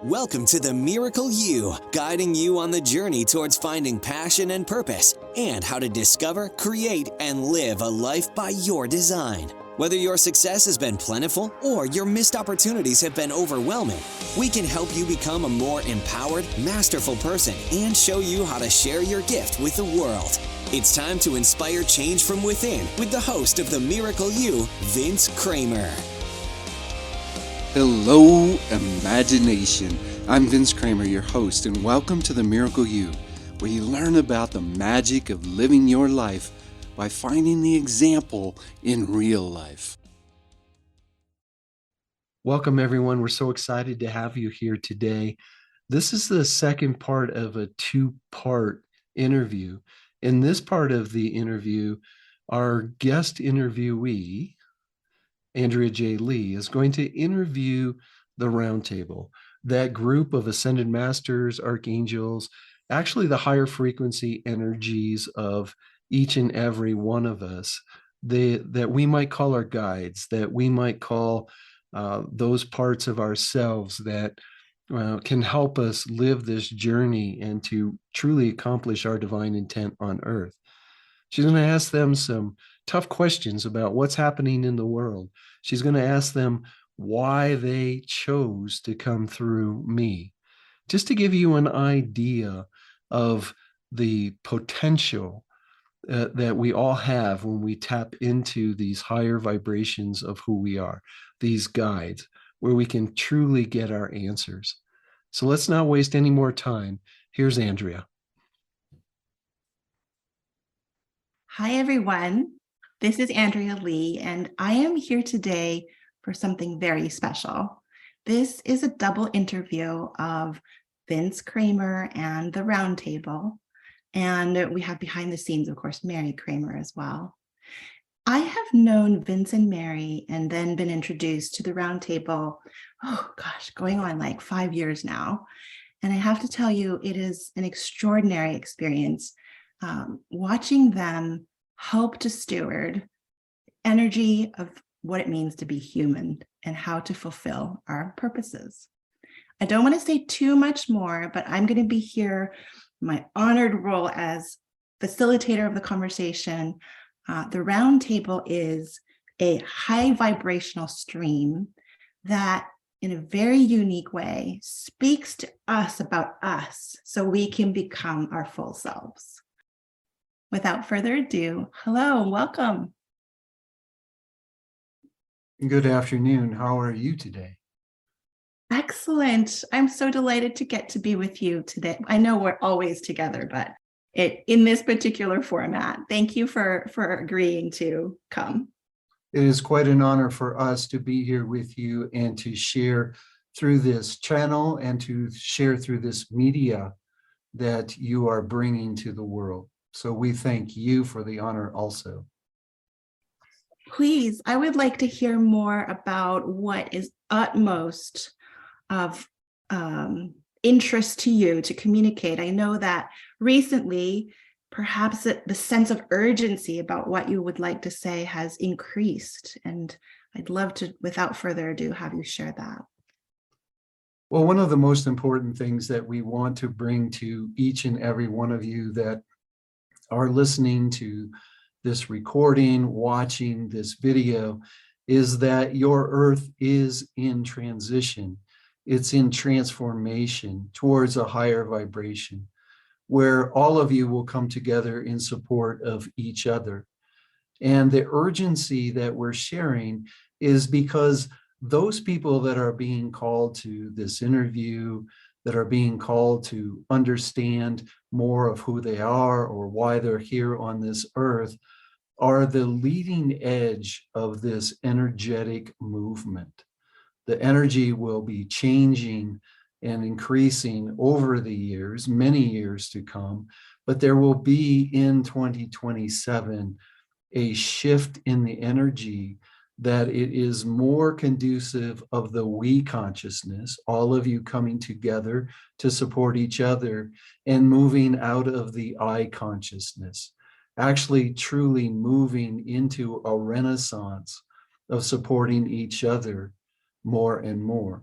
Welcome to the Miracle You, guiding you on the journey towards finding passion and purpose and how to discover, create, and live a life by your design. Whether your success has been plentiful or your missed opportunities have been overwhelming, we can help you become a more empowered, masterful person and show you how to share your gift with the world. It's time to inspire change from within with the host of the Miracle You, Vince Kramer. Hello, imagination. I'm Vince Kramer, your host, and welcome to the Miracle You, where you learn about the magic of living your life by finding the example in real life. Welcome, everyone. We're so excited to have you here today. This is the second part of a two-part interview. In this part of the interview, our guest interviewee, Andrea J. Lee, is going to interview the roundtable, that group of ascended masters, archangels, actually the higher frequency energies of each and every one of us, that we might call our guides, that we might call those parts of ourselves that can help us live this journey and to truly accomplish our divine intent on earth. She's going to ask them some tough questions about what's happening in the world. She's going to ask them why they chose to come through me, just to give you an idea of the potential that we all have when we tap into these higher vibrations of who we are, these guides, where we can truly get our answers. So let's not waste any more time. Here's Andrea. Hi, everyone. This is Andrea Lee, and I am here today for something very special. This is a double interview of Vince Kramer and the Roundtable, and we have behind the scenes, of course, Mary Kramer as well. I have known Vince and Mary and then been introduced to the Roundtable, going on like 5 years now. And I have to tell you, it is an extraordinary experience watching them help to steward energy of what it means to be human and how to fulfill our purposes. I don't want to say too much more, but I'm going to be here, my honored role as facilitator of the conversation. The Roundtable is a high vibrational stream that in a very unique way speaks to us about us so we can become our full selves. Without further ado, hello, welcome. Good afternoon. How are you today? Excellent. I'm so delighted to get to be with you today. I know we're always together, but in this particular format. Thank you for agreeing to come. It is quite an honor for us to be here with you and to share through this channel and to share through this media that you are bringing to the world. So we thank you for the honor also. Please, I would like to hear more about what is utmost of interest to you to communicate. I know that recently, perhaps the sense of urgency about what you would like to say has increased. And I'd love to, without further ado, have you share that. Well, one of the most important things that we want to bring to each and every one of you that are listening to this recording, watching this video, is that your earth is in transition. It's in transformation towards a higher vibration, where all of you will come together in support of each other. And the urgency that we're sharing is because those people that are being called to this interview, that are being called to understand more of who they are or why they're here on this earth, are the leading edge of this energetic movement. The energy will be changing and increasing over the years, many years to come, but there will be in 2027 a shift in the energy that it is more conducive of the we consciousness, all of you coming together to support each other and moving out of the I consciousness, actually truly moving into a renaissance of supporting each other more and more.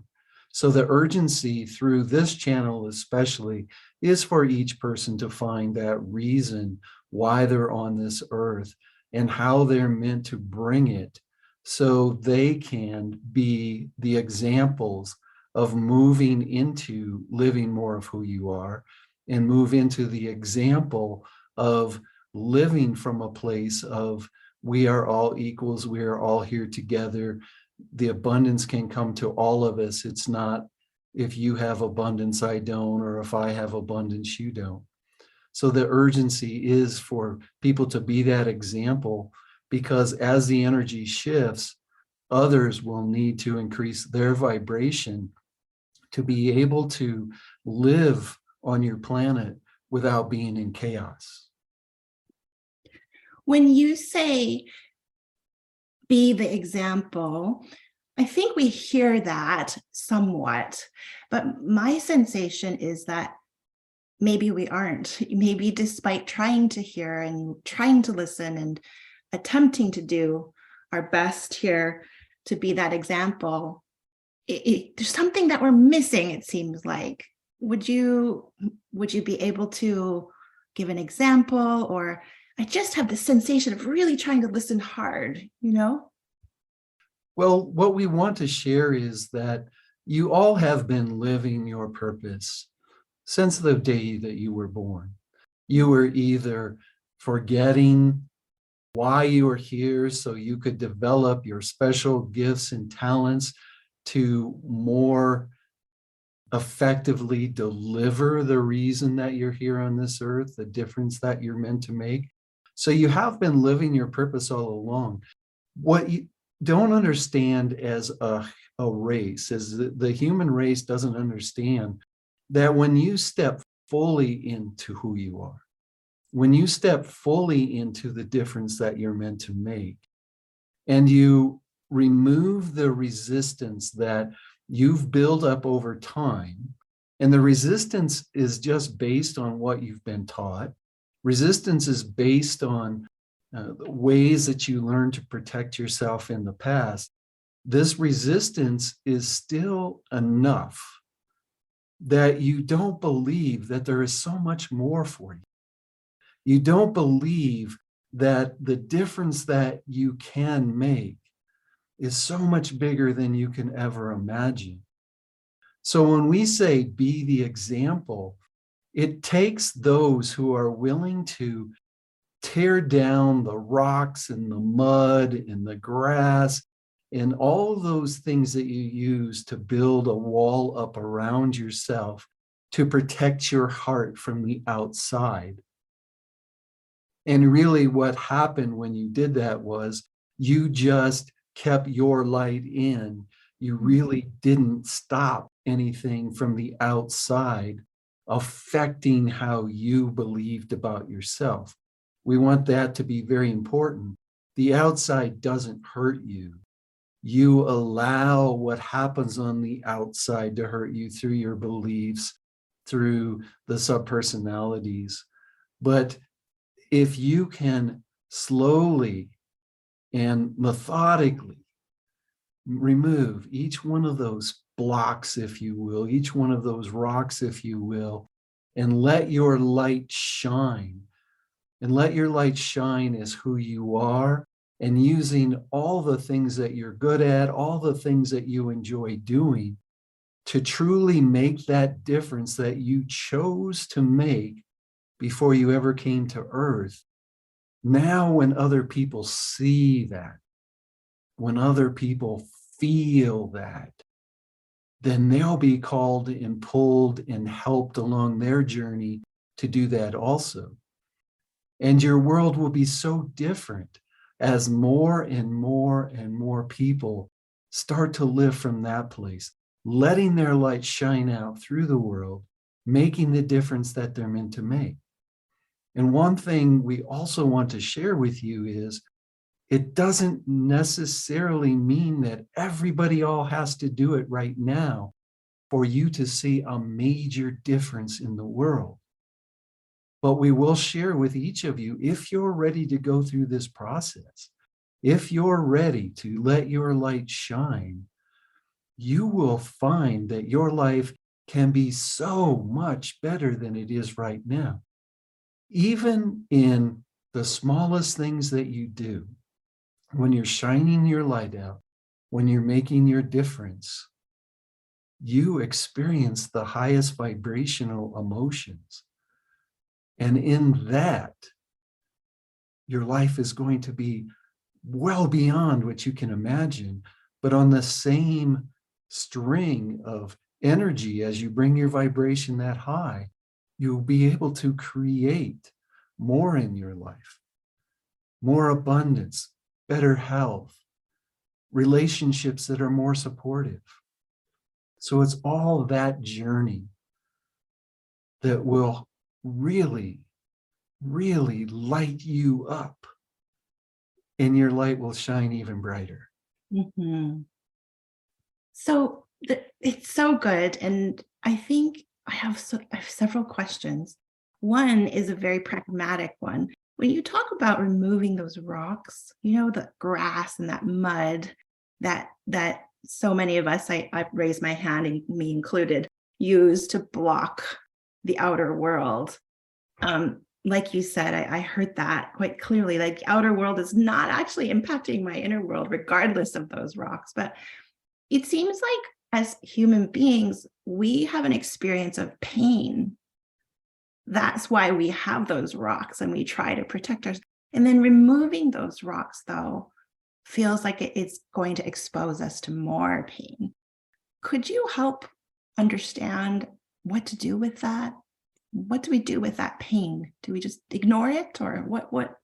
So the urgency through this channel especially is for each person to find that reason why they're on this earth and how they're meant to bring it so they can be the examples of moving into living more of who you are and move into the example of living from a place of we are all equals, we are all here together. The abundance can come to all of us. It's not if you have abundance, I don't, or if I have abundance, you don't. So the urgency is for people to be that example, because as the energy shifts, others will need to increase their vibration to be able to live on your planet without being in chaos. When you say be the example, I think we hear that somewhat, but my sensation is that maybe we aren't. Maybe despite trying to hear and trying to listen and attempting to do our best here to be that example, there's something that we're missing, it seems like. Would you be able to give an example? Or I just have the sensation of really trying to listen hard, you know? Well, what we want to share is that you all have been living your purpose since the day that you were born. You were either forgetting why you were here so you could develop your special gifts and talents to more effectively deliver the reason that you're here on this earth, the difference that you're meant to make. So you have been living your purpose all along. What you don't understand as a race is that the human race doesn't understand that when you step fully into who you are, when you step fully into the difference that you're meant to make, and you remove the resistance that you've built up over time, and the resistance is just based on what you've been taught. Resistance is based on ways that you learned to protect yourself in the past. This resistance is still enough that you don't believe that there is so much more for you. You don't believe that the difference that you can make is so much bigger than you can ever imagine. So when we say be the example, it takes those who are willing to tear down the rocks and the mud and the grass and all those things that you use to build a wall up around yourself to protect your heart from the outside. And really what happened when you did that was you just kept your light in. You really didn't stop anything from the outside affecting how you believed about yourself. We want that to be very important. The outside doesn't hurt you. You allow what happens on the outside to hurt you through your beliefs, through the subpersonalities. But if you can slowly and methodically remove each one of those blocks, if you will, each one of those rocks, if you will, and let your light shine, and let your light shine as who you are, and using all the things that you're good at, all the things that you enjoy doing to truly make that difference that you chose to make before you ever came to Earth. Now, when other people see that, when other people feel that, then they'll be called and pulled and helped along their journey to do that also. And your world will be so different as more and more and more people start to live from that place, letting their light shine out through the world, making the difference that they're meant to make. And one thing we also want to share with you is it doesn't necessarily mean that everybody all has to do it right now for you to see a major difference in the world. But we will share with each of you, if you're ready to go through this process, if you're ready to let your light shine, you will find that your life can be so much better than it is right now. Even in the smallest things that you do, when you're shining your light out, when you're making your difference, you experience the highest vibrational emotions. And in that, your life is going to be well beyond what you can imagine, but on the same string of energy, as you bring your vibration that high, you'll be able to create more in your life, more abundance, better health, relationships that are more supportive. So it's all that journey that will really, really light you up, and your light will shine even brighter. Mm-hmm. So it's so good. And I think I have several questions. One is a very pragmatic one. When you talk about removing those rocks, the grass and that mud that so many of us, I raise my hand, and me included, use to block the outer world. Like you said, I heard that quite clearly. Like, the outer world is not actually impacting my inner world, regardless of those rocks. But it seems like as human beings, we have an experience of pain. That's why we have those rocks and we try to protect ourselves. And then removing those rocks, though, feels like it's going to expose us to more pain. Could you help understand what to do with that? What do we do with that pain? Do we just ignore it, or what?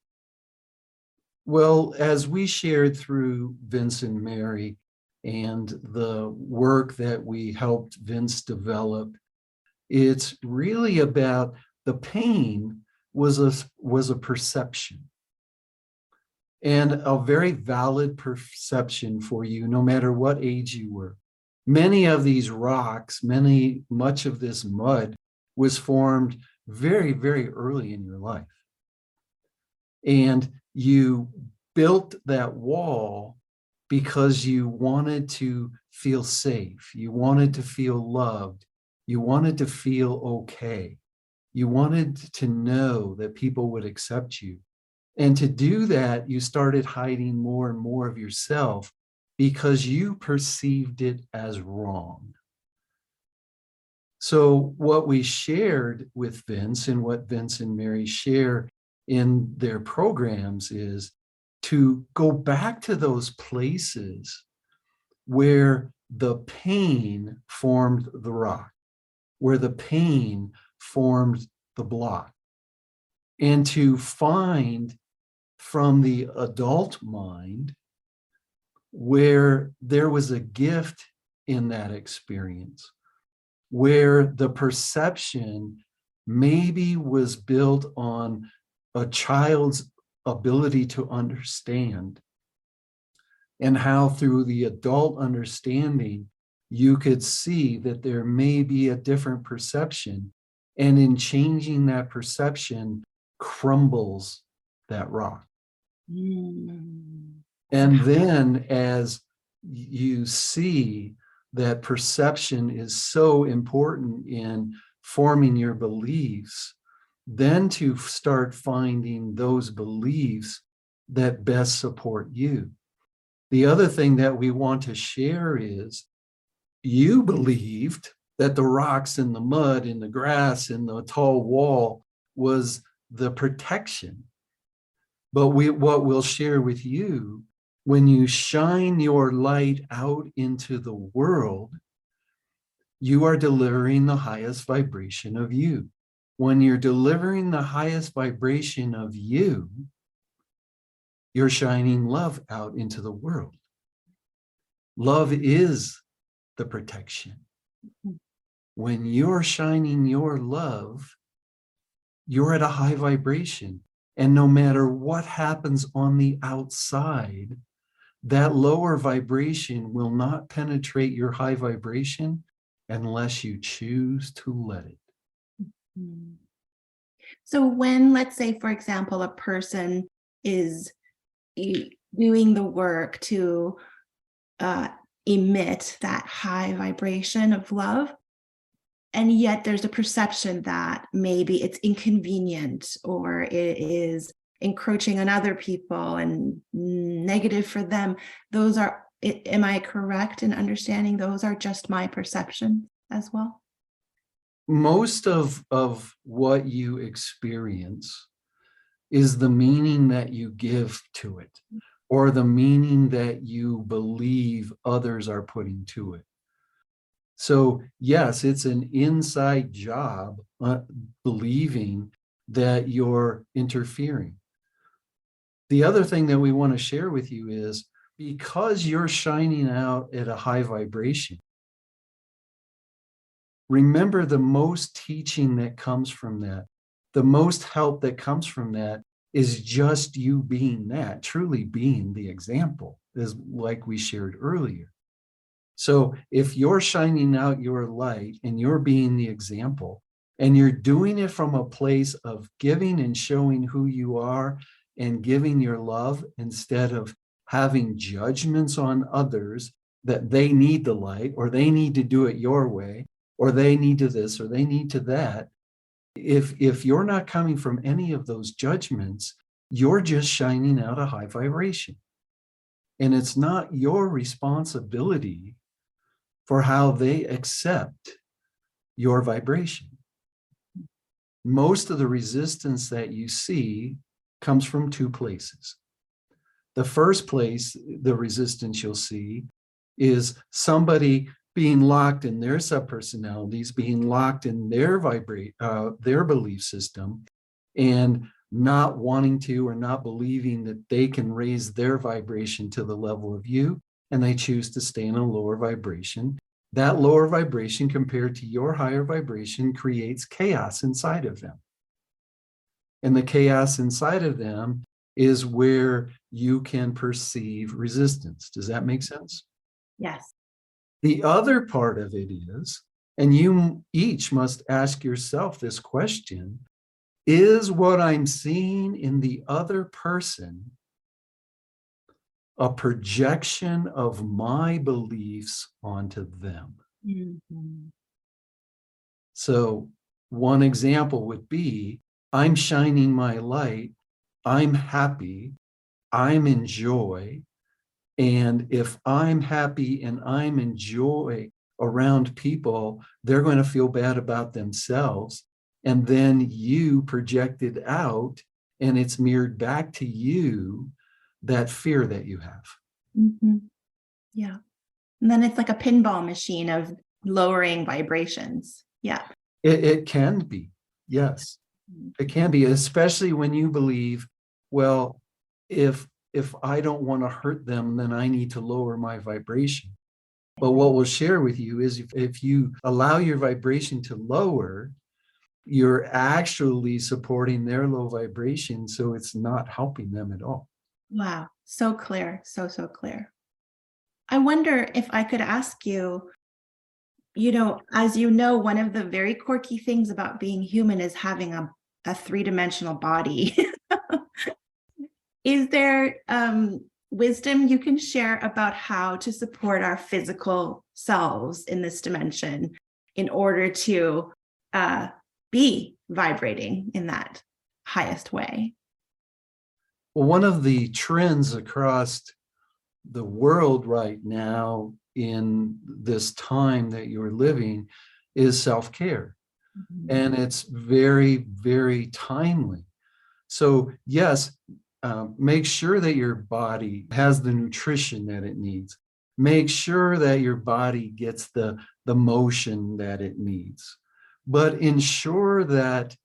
Well, as we shared through Vince and Mary and the work that we helped Vince develop, it's really about the pain was a perception, and a very valid perception for you, no matter what age you were. Many of these rocks, much of this mud was formed very, very early in your life. And you built that wall because you wanted to feel safe. You wanted to feel loved. You wanted to feel okay. You wanted to know that people would accept you. And to do that, you started hiding more and more of yourself because you perceived it as wrong. So what we shared with Vince, and what Vince and Mary share in their programs, is to go back to those places where the pain formed the rock, where the pain formed the block, and to find from the adult mind where there was a gift in that experience, where the perception maybe was built on a child's ability to understand, and how through the adult understanding, you could see that there may be a different perception, and in changing that perception crumbles that rock. And then as you see that perception is so important in forming your beliefs, then to start finding those beliefs that best support you. The other thing that we want to share is, you believed that the rocks and the mud and the grass and the tall wall was the protection. But what we'll share with you, when you shine your light out into the world, you are delivering the highest vibration of you. When you're delivering the highest vibration of you, you're shining love out into the world. Love is the protection. When you're shining your love, you're at a high vibration. And no matter what happens on the outside, that lower vibration will not penetrate your high vibration unless you choose to let it. So when, let's say, for example, a person is doing the work to emit that high vibration of love. And yet there's a perception that maybe it's inconvenient or it is encroaching on other people and negative for them. Those are, am I correct in understanding those are just my perception as well? Most of what you experience is the meaning that you give to it, or the meaning that you believe others are putting to it. So yes, it's an inside job believing that you're interfering. The other thing that we want to share with you is, because you're shining out at a high vibration, remember the most teaching that comes from that, the most help that comes from that is just you being that, truly being the example, is like we shared earlier. So if you're shining out your light and you're being the example, and you're doing it from a place of giving and showing who you are and giving your love, instead of having judgments on others that they need the light, or they need to do it your way, or they need to this, or they need to that. If you're not coming from any of those judgments, you're just shining out a high vibration. And it's not your responsibility for how they accept your vibration. Most of the resistance that you see comes from two places. The first place, the resistance you'll see, is somebody being locked in their subpersonalities, being locked in their belief system, and not wanting to, or not believing that they can raise their vibration to the level of you, and they choose to stay in a lower vibration. That lower vibration compared to your higher vibration creates chaos inside of them. And the chaos inside of them is where you can perceive resistance. Does that make sense? Yes. The other part of it is, and you each must ask yourself this question, is what I'm seeing in the other person a projection of my beliefs onto them? Mm-hmm. So one example would be, I'm shining my light, I'm happy, I'm in joy. And if I'm happy and I'm in joy around people, they're going to feel bad about themselves. And then you project it out, and it's mirrored back to you, that fear that you have. Mm-hmm. Yeah. And then it's like a pinball machine of lowering vibrations. Yeah. It can be, yes. It can be, especially when you believe, well, if I don't want to hurt them, then I need to lower my vibration. But what we'll share with you is, if you allow your vibration to lower, you're actually supporting their low vibration, so it's not helping them at all. Wow. So clear. So clear. I wonder if I could ask you, as you know, one of the very quirky things about being human is having a three-dimensional body. Is there wisdom you can share about how to support our physical selves in this dimension in order to be vibrating in that highest way? Well, one of the trends across the world right now in this time that you're living is self-care. Mm-hmm. And it's very, very timely. So yes, make sure that your body has the nutrition that it needs. Make sure that your body gets the motion that it needs. But ensure that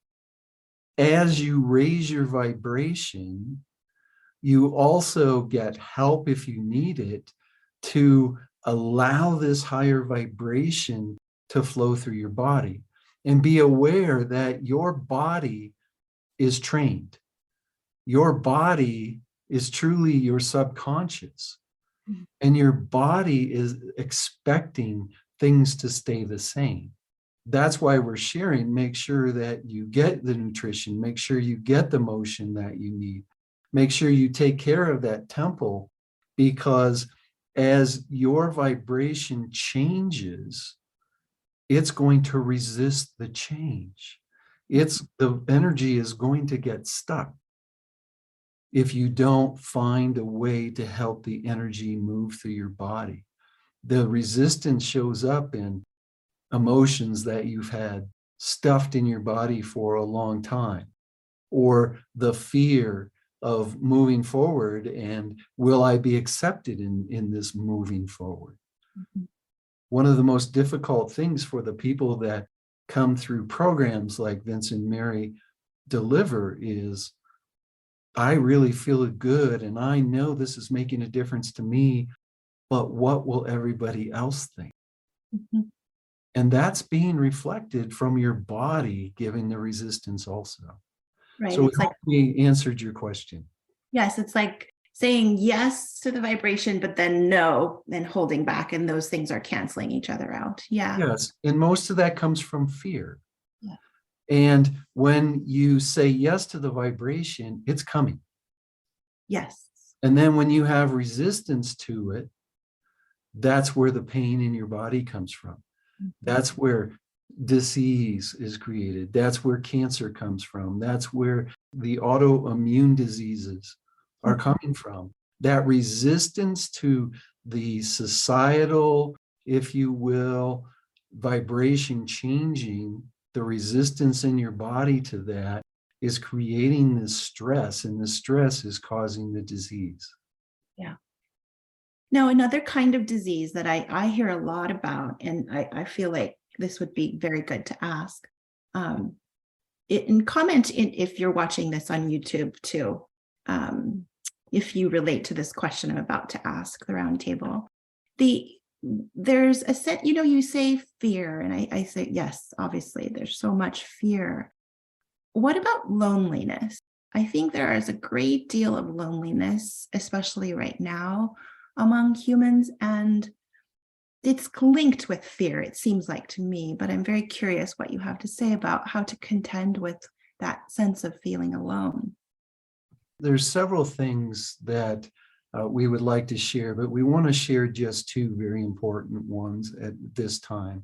as you raise your vibration, you also get help, if you need it, to allow this higher vibration to flow through your body. And be aware that your body is trained. Your body is truly your subconscious. And your body is expecting things to stay the same. That's why we're sharing. Make sure that you get the nutrition. Make sure you get the motion that you need. Make sure you take care of that temple, because as your vibration changes, it's going to resist the change. The energy is going to get stuck if you don't find a way to help the energy move through your body. The resistance shows up in emotions that you've had stuffed in your body for a long time, or the fear of moving forward and will I be accepted in this moving forward? Mhm. One of the most difficult things for the people that come through programs like Vince and Mary deliver is, I really feel good and I know this is making a difference to me, but what will everybody else think? Mhm. And that's being reflected from your body giving the resistance also. Right. So we It's like, hope we answered your question. yes, it's like saying yes to the vibration, but then no, and holding back, and those things are canceling each other out. Yeah. Yes, and most of that comes from fear. Yeah. And when you say yes to the vibration, it's coming. Yes. And then when you have resistance to it, that's where the pain in your body comes from. Mhm. That's where disease is created. That's where cancer comes from. That's where the autoimmune diseases are coming from. That resistance to the societal, if you will, vibration changing, the resistance in your body to that is creating this stress, and the stress is causing the disease. Yeah. Now, another kind of disease that I hear a lot about, and I feel like this would be very good to ask. Comment if you're watching this on YouTube too, if you relate to this question I'm about to ask the roundtable. There's a set, you say fear, and I say yes, obviously, there's so much fear. What about loneliness? I think there is a great deal of loneliness, especially right now, among humans, and it's linked with fear, it seems like to me, but I'm very curious what you have to say about how to contend with that sense of feeling alone. There's several things that we would like to share, but we want to share just two very important ones at this time.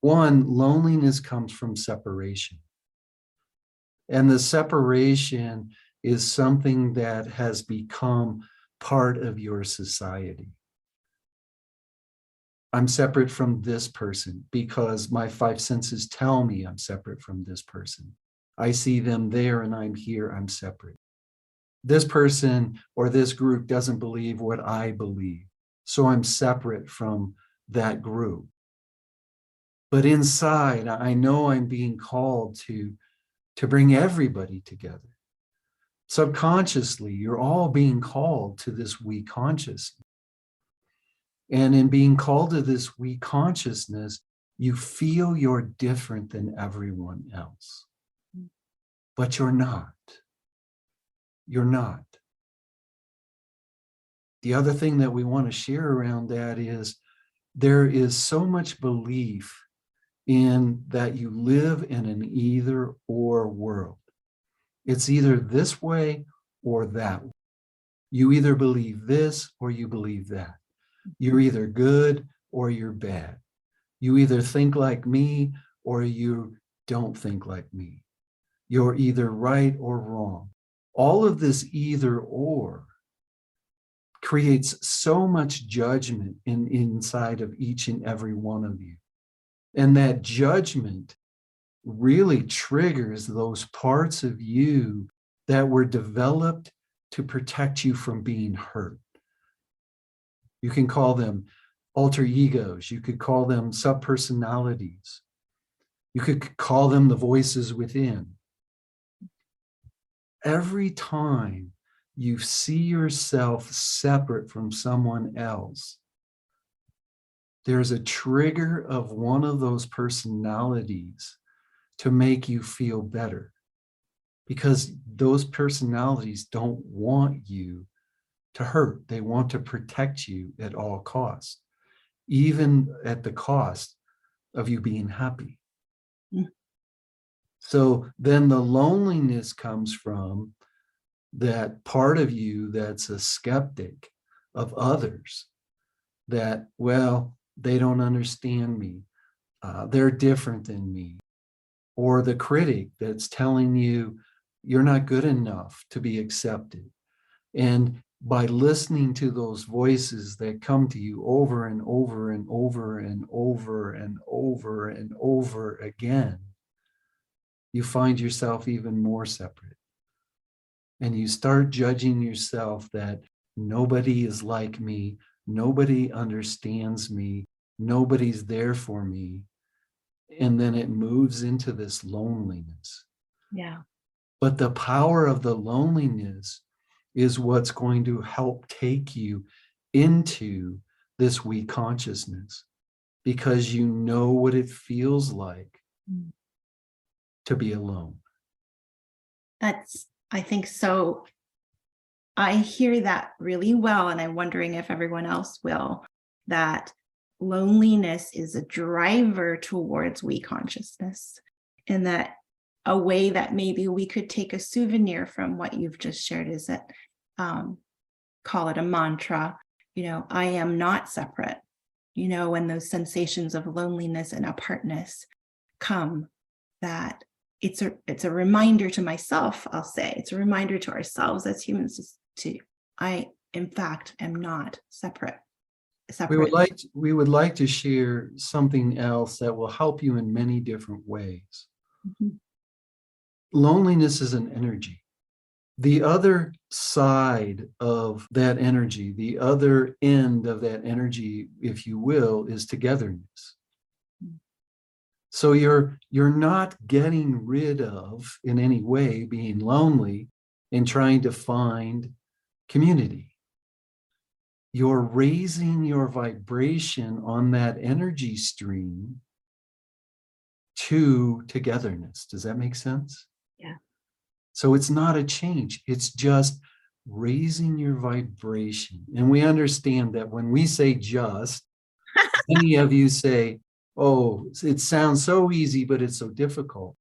One, loneliness comes from separation. And the separation is something that has become part of your society. I'm separate from this person because my five senses tell me I'm separate from this person. I see them there and I'm here, I'm separate. This person or this group doesn't believe what I believe, so I'm separate from that group. But inside, I know I'm being called to bring everybody together. Subconsciously, you're all being called to this we consciousness. And in being called to this we consciousness, you feel you're different than everyone else. But you're not. You're not. The other thing that we want to share around that is there is so much belief in that you live in an either or world. It's either this way or that way. You either believe this or you believe that. You're either good or you're bad. You either think like me or you don't think like me. You're either right or wrong. All of this either or creates so much judgment inside of each and every one of you. And that judgment really triggers those parts of you that were developed to protect you from being hurt. You can call them alter egos. You could call them subpersonalities. You could call them the voices within. Every time you see yourself separate from someone else, there's a trigger of one of those personalities to make you feel better, because those personalities don't want you to hurt. They want to protect you at all costs, even at the cost of you being happy. Mm. So then the loneliness comes from that part of you that's a skeptic of others, that, well, they don't understand me. They're different than me. Or the critic that's telling you you're not good enough to be accepted. And by listening to those voices that come to you over and over and over and over and over and over again, you find yourself even more separate. And you start judging yourself that nobody is like me, nobody understands me, nobody's there for me. And then it moves into this loneliness. Yeah. But the power of the loneliness is what's going to help take you into this we consciousness, because you know what it feels like to be alone. That's, I think so. I hear that really well, and I'm wondering if everyone else will, that loneliness is a driver towards we consciousness, and that a way that maybe we could take a souvenir from what you've just shared is that, call it a mantra, I am not separate. When those sensations of loneliness and apartness come, that it's a reminder to myself, I'll say, it's a reminder to ourselves as humans I, in fact, am not separate. We would like to share something else that will help you in many different ways. Mm-hmm. Loneliness is an energy. The other side of that energy, the other end of that energy, if you will, is togetherness. So you're not getting rid of, in any way, being lonely and trying to find community. You're raising your vibration on that energy stream to togetherness. Does that make sense? Yeah. So it's not a change. It's just raising your vibration. And we understand that when we say just, many of you say, oh, it sounds so easy, but it's so difficult.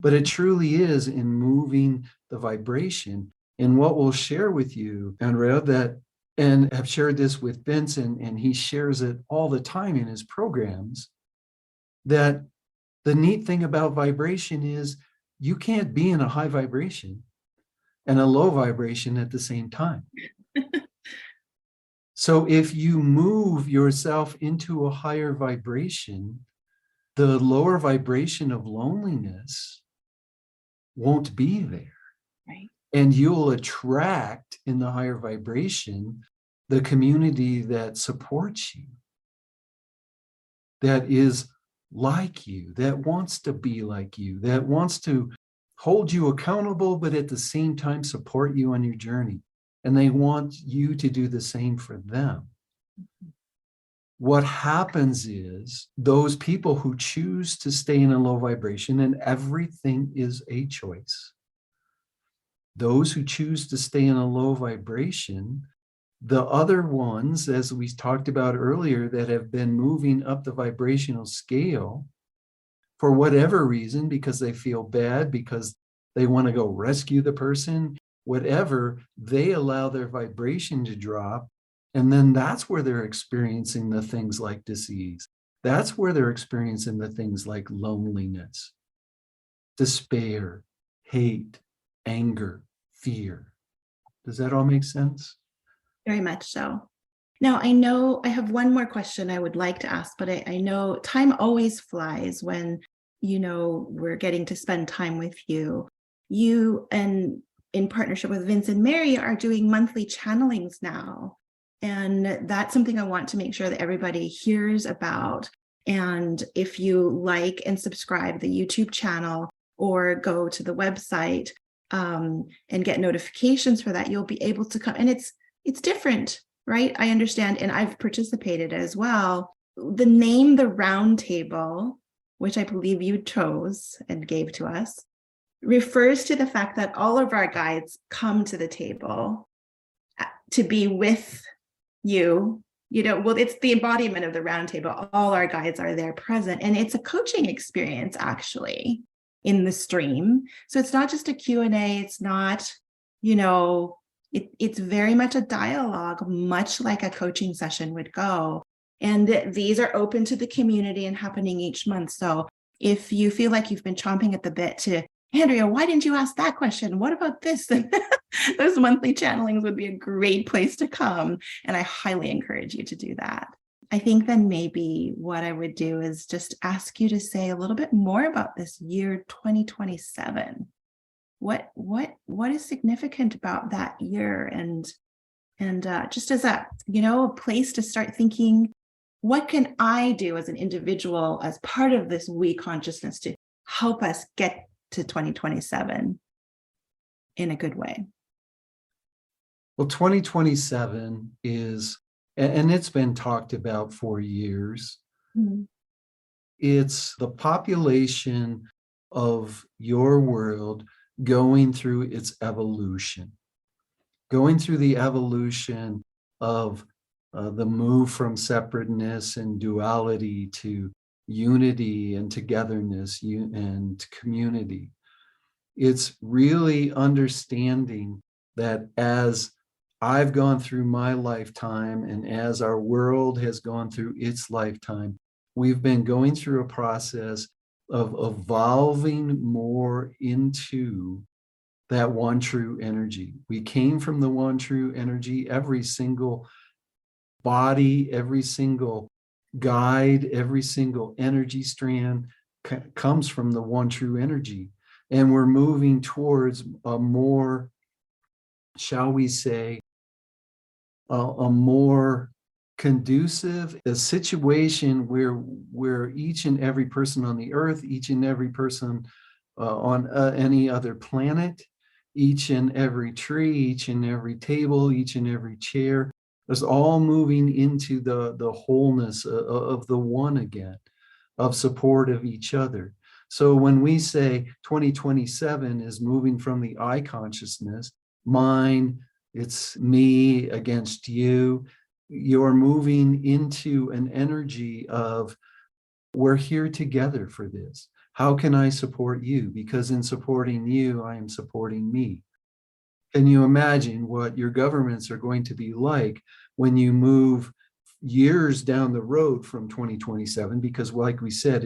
But it truly is in moving the vibration. And what we'll share with you, Andrea, and I've shared this with Vincent, and he shares it all the time in his programs, that the neat thing about vibration is you can't be in a high vibration and a low vibration at the same time. So if you move yourself into a higher vibration, the lower vibration of loneliness won't be there. Right. And you'll attract in the higher vibration the community that supports you, that is like you, that wants to be like you, that wants to hold you accountable, but at the same time support you on your journey. And they want you to do the same for them. Mm-hmm. What happens is those people who choose to stay in a low vibration, and everything is a choice. Those who choose to stay in a low vibration, the other ones, as we talked about earlier, that have been moving up the vibrational scale for whatever reason, because they feel bad, because they want to go rescue the person, whatever, they allow their vibration to drop. And then that's where they're experiencing the things like disease. That's where they're experiencing the things like loneliness, despair, hate, anger, fear. Does that all make sense? Very much so. Now, I know I have one more question I would like to ask, but I know time always flies when, we're getting to spend time with you. You, and in partnership with Vince and Mary, are doing monthly channelings now. And that's something I want to make sure that everybody hears about. And if you like and subscribe the YouTube channel or go to the website and get notifications for that, you'll be able to come. And it's different, right? I understand. And I've participated as well. The name, the round table, which I believe you chose and gave to us, refers to the fact that all of our guides come to the table to be with you. It's the embodiment of the round table. All our guides are there present. And it's a coaching experience, actually, in the stream. So it's not just a Q&A. It's not, It's very much a dialogue, much like a coaching session would go. And these are open to the community and happening each month. So if you feel like you've been chomping at the bit to, Andrea, why didn't you ask that question? What about this? Those monthly channelings would be a great place to come. And I highly encourage you to do that. I think then maybe what I would do is just ask you to say a little bit more about this year 2027. What is significant about that year? And just as a place to start thinking, what can I do as an individual, as part of this we consciousness, to help us get to 2027 in a good way? Well, 2027 is, and it's been talked about for years, it's the population of your world going through its evolution, going through the evolution of the move from separateness and duality to unity and togetherness and community. It's really understanding that as I've gone through my lifetime and as our world has gone through its lifetime, we've been going through a process of evolving more into that one true energy. We came from the one true energy. Every single body, every single guide, every single energy strand comes from the one true energy. And we're moving towards a more, shall we say, a more conducive a situation where each and every person on the earth, each and every person on any other planet, each and every tree, each and every table, each and every chair, is all moving into the wholeness of the one again, of support of each other. So when we say 2027 is moving from the I consciousness, mine, it's me against you, you're moving into an energy of, we're here together for this. How can I support you? Because in supporting you, I am supporting me. Can you imagine what your governments are going to be like when you move years down the road from 2027? Because like we said,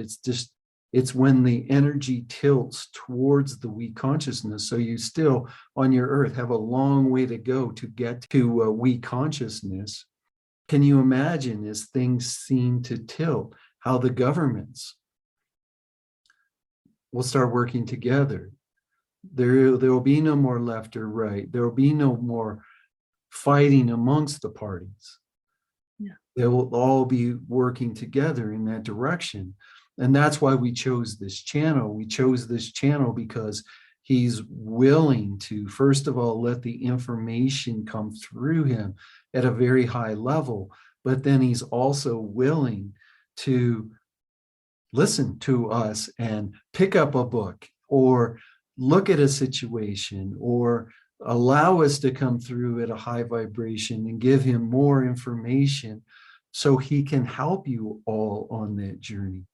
it's when the energy tilts towards the we consciousness. So you still on your earth have a long way to go to get to we consciousness. Can you imagine, as things seem to tilt, how the governments will start working together? There will be no more left or right. There will be no more fighting amongst the parties. Yeah. They will all be working together in that direction. And that's why we chose this channel. We chose this channel because he's willing to, first of all, let the information come through him at a very high level, but then he's also willing to listen to us and pick up a book or look at a situation or allow us to come through at a high vibration and give him more information so he can help you all on that journey.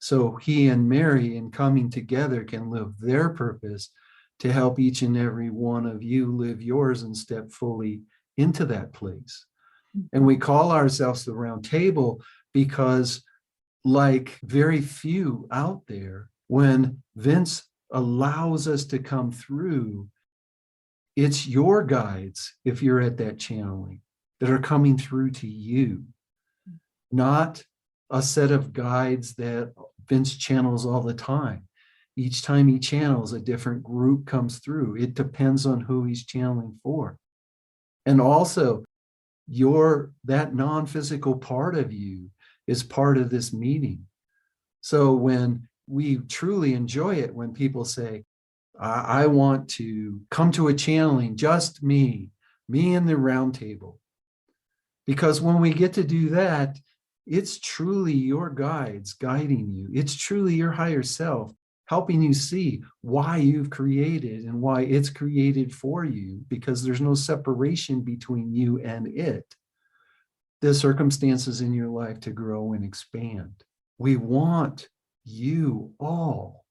So he and Mary, in coming together, can live their purpose to help each and every one of you live yours and step fully into that place. And we call ourselves the round table because, like very few out there, when Vince allows us to come through, it's your guides, if you're at that channeling, that are coming through to you, not a set of guides that Vince channels all the time. Each time he channels, a different group comes through. It depends on who he's channeling for. And also, that non-physical part of you is part of this meeting. So when we truly enjoy it, when people say, I want to come to a channeling, just me and the round table. Because when we get to do that, it's truly your guides guiding you. It's truly your higher self helping you see why you've created and why it's created for you, because there's no separation between you and it. The circumstances in your life to grow and expand. We want you all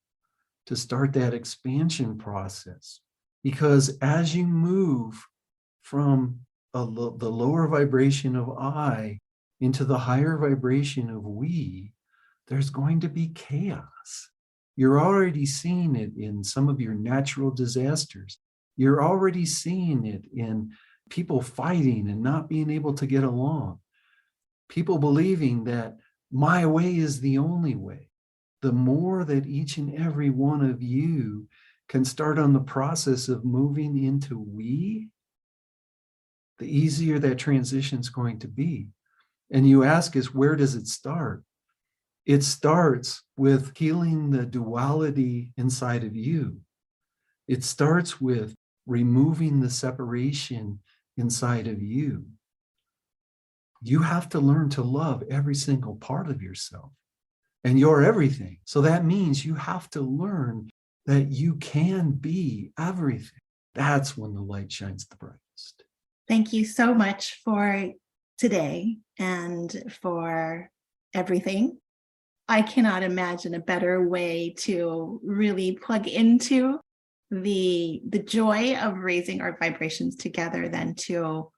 to start that expansion process, because as you move from the lower vibration of I into the higher vibration of we, there's going to be chaos. You're already seeing it in some of your natural disasters. You're already seeing it in people fighting and not being able to get along. People believing that my way is the only way. The more that each and every one of you can start on the process of moving into we, the easier that transition is going to be. And you ask us, where does it start? It starts with healing the duality inside of you. It starts with removing the separation inside of you. You have to learn to love every single part of yourself, and you're everything. So that means you have to learn that you can be everything. That's when the light shines the brightest. Thank you so much for today and for everything. I cannot imagine a better way to really plug into the joy of raising our vibrations together than to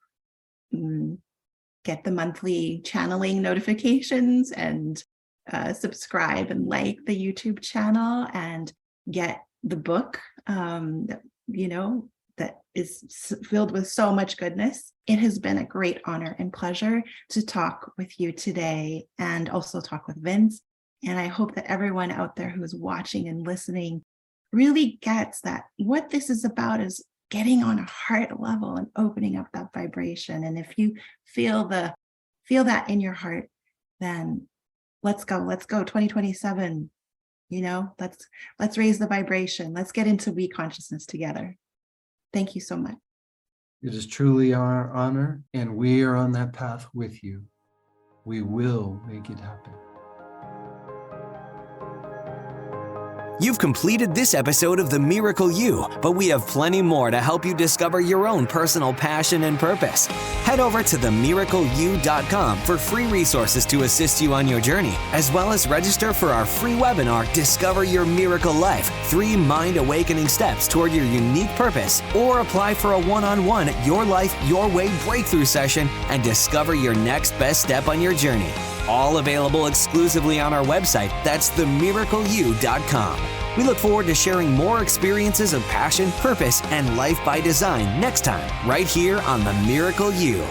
get the monthly channeling notifications and subscribe and like the YouTube channel and get the book that is filled with so much goodness. It has been a great honor and pleasure to talk with you today and also talk with Vince. And I hope that everyone out there who is watching and listening really gets that what this is about is getting on a heart level and opening up that vibration. And if you feel that in your heart, then let's go 2027. Let's raise the vibration. Let's get into we consciousness together. Thank you so much. It is truly our honor, and we are on that path with you. We will make it happen. You've completed this episode of The Miracle You, but we have plenty more to help you discover your own personal passion and purpose. Head over to themiracleyou.com for free resources to assist you on your journey, as well as register for our free webinar, Discover Your Miracle Life, 3 Mind Awakening Steps Toward Your Unique Purpose, or apply for a one-on-one Your Life, Your Way breakthrough session and discover your next best step on your journey. All available exclusively on our website. That's themiracleyou.com. We look forward to sharing more experiences of passion, purpose, and life by design next time, right here on The Miracle You.